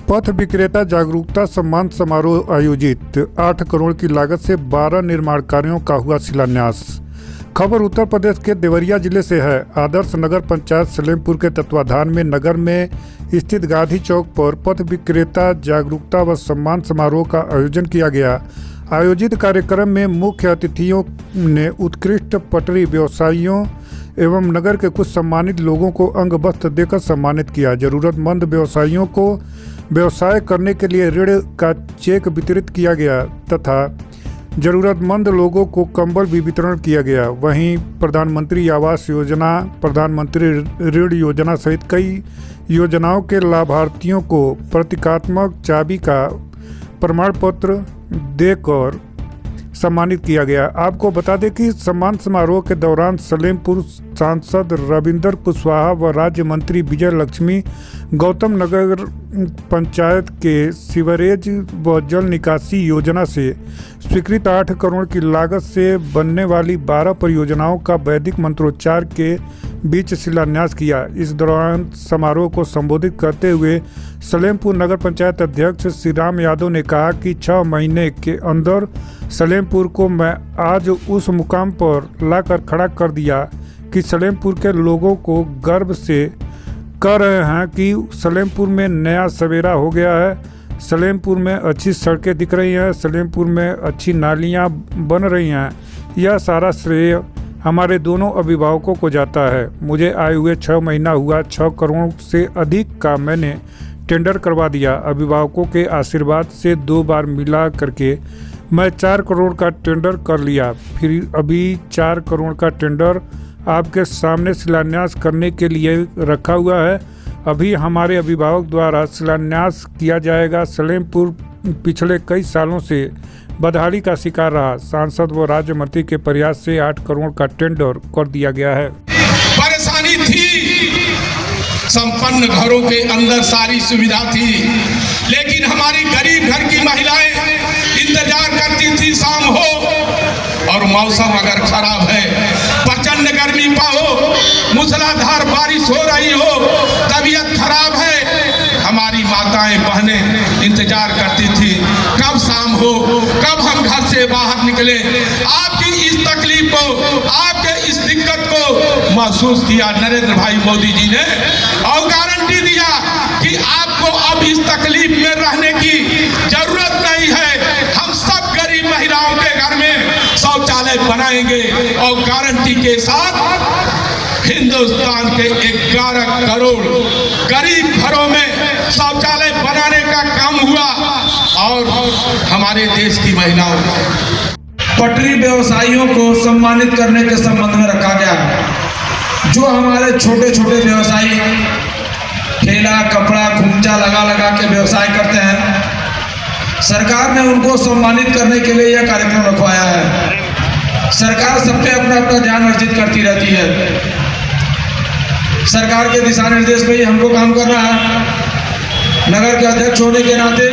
पथ विक्रेता जागरूकता सम्मान समारोह आयोजित। 8 करोड़ की लागत से 12 निर्माण कार्यों का हुआ शिलान्यास। खबर उत्तर प्रदेश के देवरिया जिले से है। आदर्श नगर पंचायत सलेमपुर के तत्वाधान में नगर में स्थित गांधी चौक पर पथ विक्रेता जागरूकता व सम्मान समारोह का आयोजन किया गया। आयोजित कार्यक्रम में मुख्य अतिथियों ने उत्कृष्ट पटरी व्यवसायियों एवं नगर के कुछ सम्मानित लोगों को अंग वस्त्र देकर सम्मानित किया। जरूरतमंद व्यवसायियों को व्यवसाय करने के लिए ऋण का चेक वितरित किया गया तथा जरूरतमंद लोगों को कंबल भी वितरण किया गया। वहीं प्रधानमंत्री आवास योजना, प्रधानमंत्री ऋण योजना सहित कई योजनाओं के लाभार्थियों को प्रतीकात्मक चाबी का प्रमाण पत्र देकर सम्मानित किया गया। आपको बता दें कि सम्मान समारोह के दौरान सलेमपुर सांसद रविंद्र कुशवाहा व राज्य मंत्री विजय लक्ष्मी गौतम नगर पंचायत के सीवरेज व जल निकासी योजना से स्वीकृत 8 करोड़ की लागत से बनने वाली 12 परियोजनाओं का वैदिक मंत्रोच्चार के बीच शिलान्यास किया। इस दौरान समारोह को संबोधित करते हुए सलेमपुर नगर पंचायत अध्यक्ष श्री राम यादव ने कहा कि 6 महीने के अंदर सलेमपुर को मैं आज उस मुकाम पर लाकर खड़ा कर दिया कि सलेमपुर के लोगों को गर्व से कह रहे हैं कि सलेमपुर में नया सवेरा हो गया है। सलेमपुर में अच्छी सड़कें दिख रही हैं, सलेमपुर में अच्छी नालियां बन रही हैं। यह सारा श्रेय हमारे दोनों अभिभावकों को जाता है। मुझे आए हुए 6 महीना हुआ, 6 करोड़ से अधिक का मैंने टेंडर करवा दिया। अभिभावकों के आशीर्वाद से 2 बार मिला करके मैं 4 करोड़ का टेंडर कर लिया। फिर अभी 4 करोड़ का टेंडर आपके सामने शिलान्यास करने के लिए रखा हुआ है। अभी हमारे अभिभावक द्वारा शिलान्यास किया जाएगा। सलेमपुर पिछले कई सालों से बदहाली का शिकार रहा। सांसद व राज्य मंत्री के प्रयास से 8 करोड़ का टेंडर कर दिया गया है। परेशानी थी, संपन्न घरों के अंदर सारी सुविधा थी, लेकिन हमारी गरीब घर की महिलाएं इंतजार करती थी शाम हो और मौसम अगर खराब है, प्रचंड गर्मी पाओ, मूसलाधार बारिश हो रही हो, तबीयत खराब है, हमारी माताएं बहनें इंतजार करती थी कब शाम हो, कब हम घर से बाहर निकले। आपकी इस तकलीफ को, आपके इस दिक्कत को महसूस किया नरेंद्र भाई मोदी जी ने और गारंटी दिया कि आपको अब इस तकलीफ में रहने की जरूरत नहीं है। हम सब गरीब महिलाओं के घर में शौचालय बनाएंगे और गारंटी के साथ हिंदुस्तान के 11 करोड़ गरीब घरों में शौचालय बनाने का काम हुआ और हमारे देश की महिलाओं पटरी व्यवसायियों को सम्मानित करने के संबंध में रखा गया। जो हमारे छोटे छोटे व्यवसायी ठेला कपड़ा खुमचा लगा के व्यवसाय करते हैं, सरकार ने उनको सम्मानित करने के लिए यह कार्यक्रम रखवाया है। सरकार सब पे अपना अपना ध्यान अर्जित करती रहती है। सरकार के दिशा निर्देश में ही हमको काम करना है। नगर के अध्यक्ष होने के नाते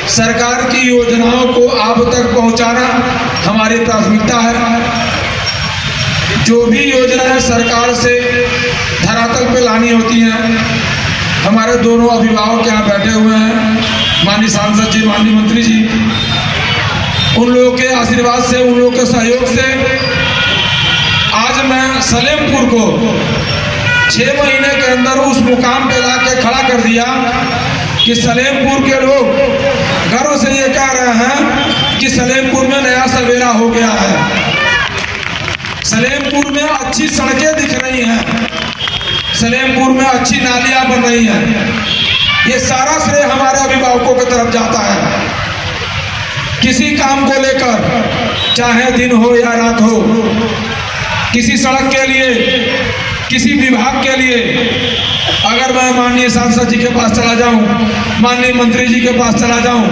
सरकार की योजनाओं को आप तक पहुंचाना हमारी प्राथमिकता है। जो भी योजनाएं सरकार से धरातल पे लानी होती हैं, हमारे दोनों अभिभावक यहाँ बैठे हुए हैं, माननीय सांसद जी, माननीय मंत्री जी, उन लोगों के आशीर्वाद से, उन लोगों के सहयोग से आज मैं सलेमपुर को 6 महीने के अंदर उस मुकाम पे ला के खड़ा कर दिया कि सलेमपुर के लोग गर्व से ये कह रहे हैं कि सलेमपुर में नया सवेरा हो गया है। सलेमपुर में अच्छी सड़कें दिख रही हैं, सलेमपुर में अच्छी नालियां बन रही हैं। ये सारा श्रेय हमारे अभिभावकों की तरफ जाता है। किसी काम को लेकर, चाहे दिन हो या रात हो, किसी सड़क के लिए, किसी विभाग के लिए अगर मैं माननीय सांसद जी के पास चला जाऊं, माननीय मंत्री जी के पास चला जाऊं,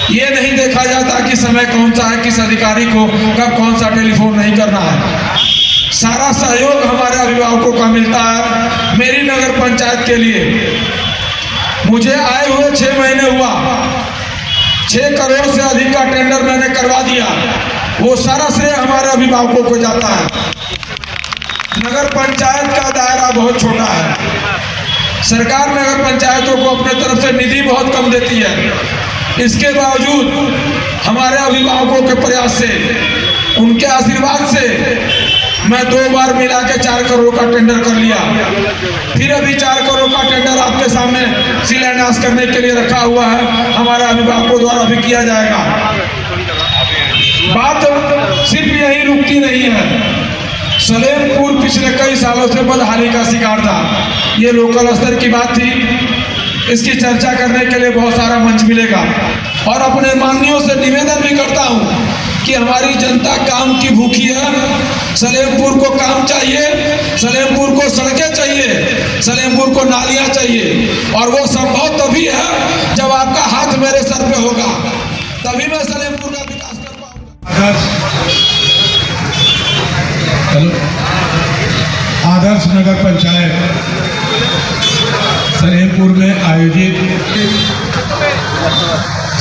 ये नहीं देखा जाता कि समय कौन सा है, किस अधिकारी को कब कौन सा टेलीफोन नहीं करना है। सारा सहयोग हमारे अभिभावकों का मिलता है। मेरी नगर पंचायत के लिए मुझे आए हुए 6 महीने हुआ, 6 करोड़ से अधिक का टेंडर मैंने करवा दिया। वो सारा श्रेय हमारे अभिभावकों को जाता है। नगर पंचायत का दायरा बहुत छोटा है। सरकार नगर पंचायतों को अपने तरफ से निधि बहुत कम देती है। इसके बावजूद हमारे अभिभावकों के प्रयास से, उनके आशीर्वाद से मैं 2 बार मिला के 4 करोड़ का टेंडर कर लिया। फिर अभी 4 करोड़ का टेंडर आपके सामने शिलान्यास करने के लिए रखा हुआ है, हमारे अभिभावकों द्वारा भी किया जाएगा। बात सिर्फ यही रुकती नहीं है। सलेमपुर पिछले कई सालों से बदहाली का शिकार था। ये लोकल स्तर की बात थी, इसकी चर्चा करने के लिए बहुत सारा मंच मिलेगा। और अपने माननीयों से निवेदन भी करता हूँ कि हमारी जनता काम की भूखी है। सलेमपुर को काम चाहिए, सलेमपुर को सड़कें चाहिए, सलेमपुर को नालियाँ चाहिए। और वो संभव तभी है जब आपका हाथ मेरे सर पे होगा, तभी मैं सलेमपुर का विकास कर पाऊंगा। आदर्श नगर पंचायत सलेमपुर में आयोजित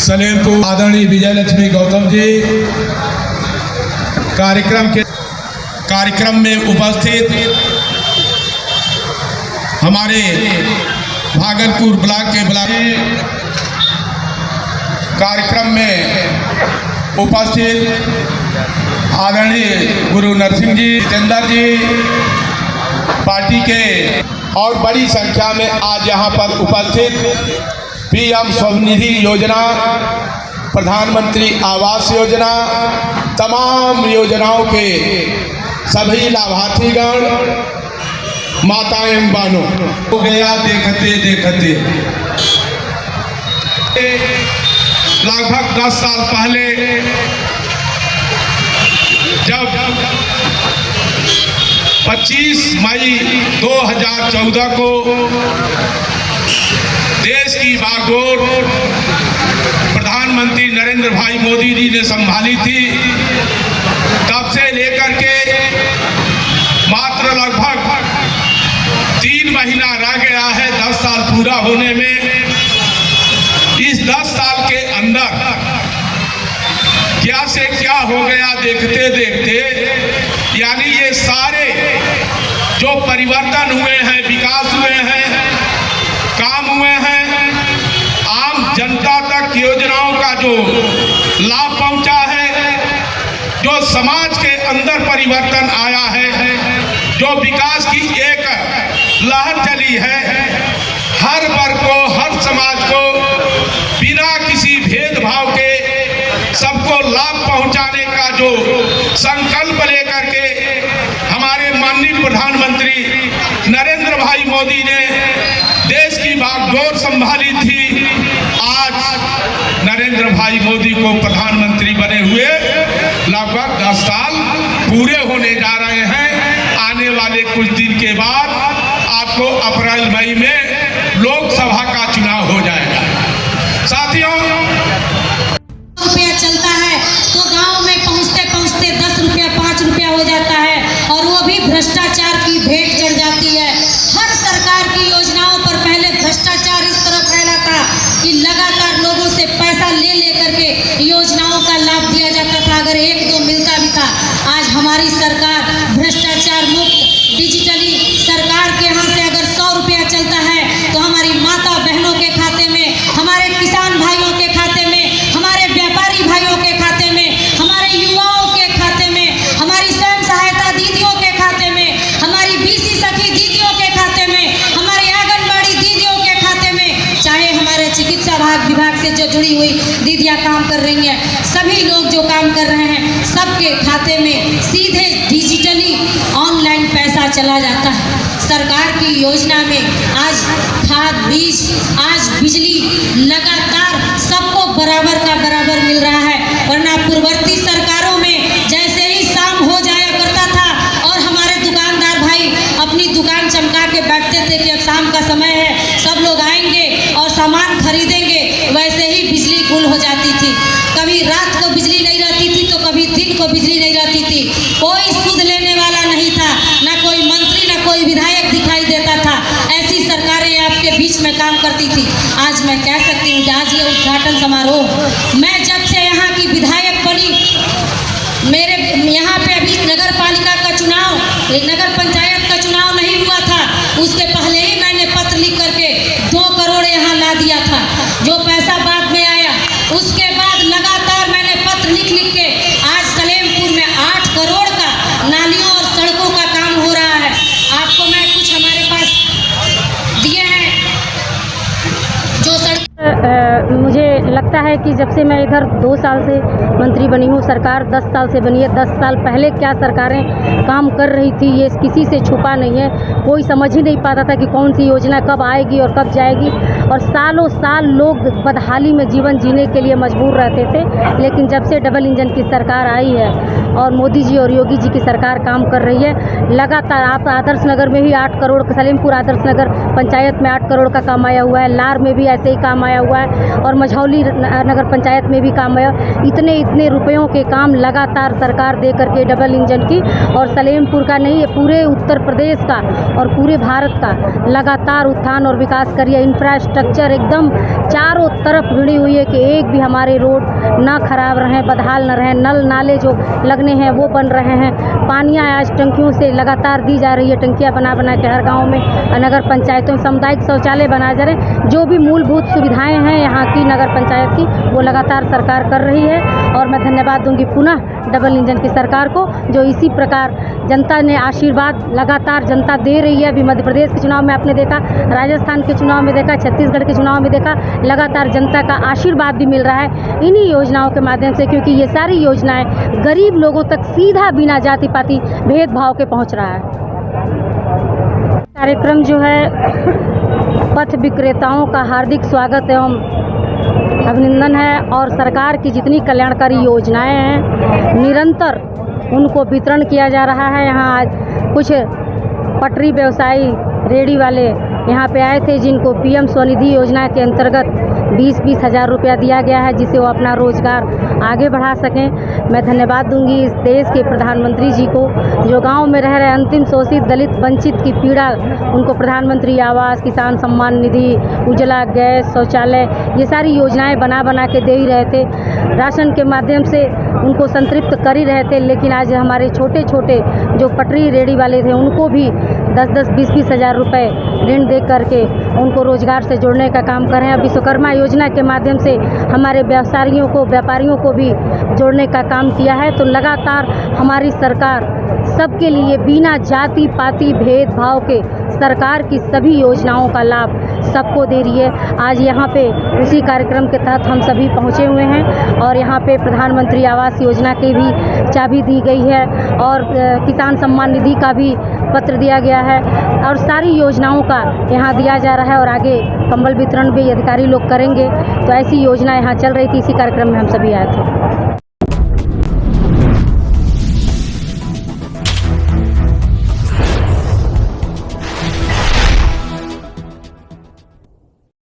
सलेमपुर आदरणीय विजय लक्ष्मी गौतम जी कार्यक्रम में उपस्थित हमारे भागलपुर ब्लॉक के कार्यक्रम में उपस्थित आदरणीय गुरु नरसिंह जी, जितेंद्र जी, पार्टी के और बड़ी संख्या में आज यहाँ पर उपस्थित पीएम स्वनिधि योजना, प्रधानमंत्री आवास योजना, तमाम योजनाओं के सभी लाभार्थीगण, माताएं बहनों, हो गया देखते देखते। लगभग 10 साल पहले जब 25 मई 2014 को देश की बागडोर प्रधानमंत्री नरेंद्र भाई मोदी जी ने संभाली थी, तब से लेकर के मात्र लगभग 3 महीना रह गया है 10 साल पूरा होने में। इस 10 साल के अंदर क्या से क्या हो गया देखते देखते, यानी ये सारे जो परिवर्तन हुए हैं, विकास हुए हैं, काम हुए हैं, आम जनता तक योजनाओं का जो लाभ पहुंचा है, जो समाज के अंदर परिवर्तन आया है, जो विकास की एक लहर चली है, हर वर्ग को, हर समाज को बिना किसी भेदभाव के सबको लाभ पहुंचाने का जो संकल्प लेकर के हमारे माननीय प्रधानमंत्री नरेंद्र भाई मोदी ने देश की बागडोर संभाली थी, आज नरेंद्र भाई मोदी को प्रधानमंत्री बने हुए लगभग 10 साल पूरे होने जा रहे हैं। आने वाले कुछ दिन के बाद आपको अप्रैल मई में लोकसभा का चुनाव हो जाएगा। साथियों, रुपया चलता है तो गांव में पहुंचते पहुंचते 10 रुपया 5 रुपया हो जाता है, और वो भी भ्रष्टाचार की भेंट चढ़ जाती है। हर सरकार की योजनाओं पर पहले भ्रष्टाचार इस तरह फैला था कि लगातार लोगों से पैसा ले करके योजनाओं का लाभ दिया जाता था, अगर 1-2 मिलता भी था। आज हमारी सरकार भ्रष्टाचार मुक्त, डिजिटली सरकार के यहाँ से अगर 100 रुपया चलता है तो हमारी माता बहनों के खाते में, हमारे किसान भाइयों के खाते में, हमारे व्यापारी भाइयों के खाते में, हमारे युवाओं के खाते में, हमारी स्वयं सहायता दीदियों के खाते में, हमारी बीसी सखी दीदियों के खाते में, हमारी आंगनबाड़ी दीदियों के खाते में, चाहे हमारे चिकित्सा विभाग से जो जुड़ी हुई दीदियां काम कर रही हैं, सभी लोग जो काम कर रहे हैं, सबके खाते में सीधे डिजिटली ऑनलाइन पैसा चला जाता है। सरकार की योजना में आज खाद, बीज, आज बिजली लगातार सबको बराबर का बराबर मिल रहा है। वरना पूर्ववर्ती सरकारों में जैसे ही शाम हो जाया करता था और हमारे दुकानदार भाई अपनी दुकान चमका के बैठते थे कि अब शाम का समय है, सब लोग आएंगे और सामान खरीदेंगे, वैसे ही बिजली गुल हो जाती थी। कभी रात को बिजली नहीं रहती थी तो कभी दिन को बिजली नहीं रहती थी। कोई सुध लेने वाला नहीं था, ना कोई मंत्री, ना कोई विधायक दिखाई देता था। ऐसी सरकारें आपके बीच में काम करती थी। आज मैं कह सकती हूँ, आज ये उद्घाटन समारोह, मैं जब से यहाँ की विधायक बनी, मेरे यहाँ पे अभी नगर पालिका का चुनाव, नगर पंचायत का चुनाव नहीं हुआ था, उसके पहले ही मैंने पत्र लिख करके है कि जब से मैं इधर 2 साल से मंत्री बनी हूँ, सरकार 10 साल से बनी है। 10 साल पहले क्या सरकारें काम कर रही थी ये किसी से छुपा नहीं है। कोई समझ ही नहीं पाता था कि कौन सी योजना कब आएगी और कब जाएगी, और सालों साल लोग बदहाली में जीवन जीने के लिए मजबूर रहते थे। लेकिन जब से डबल इंजन की सरकार आई है और मोदी जी और योगी जी की सरकार काम कर रही है, लगातार आप आदर्श नगर में ही 8 करोड़, सलेमपुर आदर्श नगर पंचायत में 8 करोड़ का काम आया हुआ है, लार में भी ऐसे ही काम आया हुआ है और मझौली नगर पंचायत में भी काम आया। इतने रुपयों के काम लगातार सरकार दे करके डबल इंजन की, और सलेमपुर का नहीं है पूरे उत्तर प्रदेश का और पूरे भारत का लगातार उत्थान और विकास करिए। इंफ्रास्ट्रक्चर एकदम चारों तरफ भिड़ी हुई है कि एक भी हमारे रोड ना खराब रहें, बदहाल न रहें। नल नाले जो लगने हैं वो बन रहे हैं। पानियाँ आज टंकियों से लगातार दी जा रही है, टंकियाँ बना के हर गाँव में, नगर पंचायतों में सामुदायिक शौचालय बनाए जा रहे हैं। जो भी मूलभूत सुविधाएं हैं यहाँ की नगर पंचायत की, वो लगातार सरकार कर रही है। और मैं धन्यवाद दूंगी पुनः डबल इंजन की सरकार को, जो इसी प्रकार जनता ने आशीर्वाद लगातार जनता दे रही है। अभी मध्य प्रदेश के चुनाव में आपने देखा, राजस्थान के चुनाव में देखा, छत्तीसगढ़ के चुनाव में देखा, लगातार जनता का आशीर्वाद भी मिल रहा है इन्हीं योजनाओं के माध्यम से, क्योंकि ये सारी योजनाएं गरीब लोगों तक सीधा बिना जाति पाति भेदभाव के पहुँच रहा है। कार्यक्रम जो है पथ विक्रेताओं का हार्दिक स्वागत एवं अभिनंदन है, और सरकार की जितनी कल्याणकारी योजनाएं हैं निरंतर उनको वितरण किया जा रहा है। यहाँ आज कुछ पटरी व्यवसायी रेडी वाले यहाँ पे आए थे, जिनको पीएम स्वनिधि योजना के अंतर्गत 20-20 हज़ार रुपया दिया गया है, जिससे वो अपना रोज़गार आगे बढ़ा सकें। मैं धन्यवाद दूंगी इस देश के प्रधानमंत्री जी को, जो गांव में रह रहे अंतिम शोषित दलित वंचित की पीड़ा, उनको प्रधानमंत्री आवास, किसान सम्मान निधि, उज्ज्वला गैस, शौचालय, ये सारी योजनाएं बना के दे ही रहे थे। राशन के माध्यम से उनको संतृप्त कर ही रहे थे। लेकिन आज हमारे छोटे छोटे जो पटरी रेडी वाले थे, उनको भी 10-10, 20-20 हज़ार रुपये ऋण दे करके उनको रोज़गार से जोड़ने का काम कर रहे हैं। विश्वकर्मा योजना के माध्यम से हमारे व्यापारियों को भी जोड़ने का काम किया है। तो लगातार हमारी सरकार सबके लिए बिना जाति पाति भेदभाव के सरकार की सभी योजनाओं का लाभ सबको दे रही है। आज यहाँ पे उसी कार्यक्रम के तहत हम सभी पहुँचे हुए हैं, और यहाँ पे प्रधानमंत्री आवास योजना की भी चाबी दी गई है, और किसान सम्मान निधि का भी पत्र दिया गया है, और सारी योजनाओं का यहाँ दिया जा रहा है। और आगे कंबल वितरण भी अधिकारी लोग करेंगे। तो ऐसी योजना यहाँ चल रही थी, इसी कार्यक्रम में हम सभी आए थे।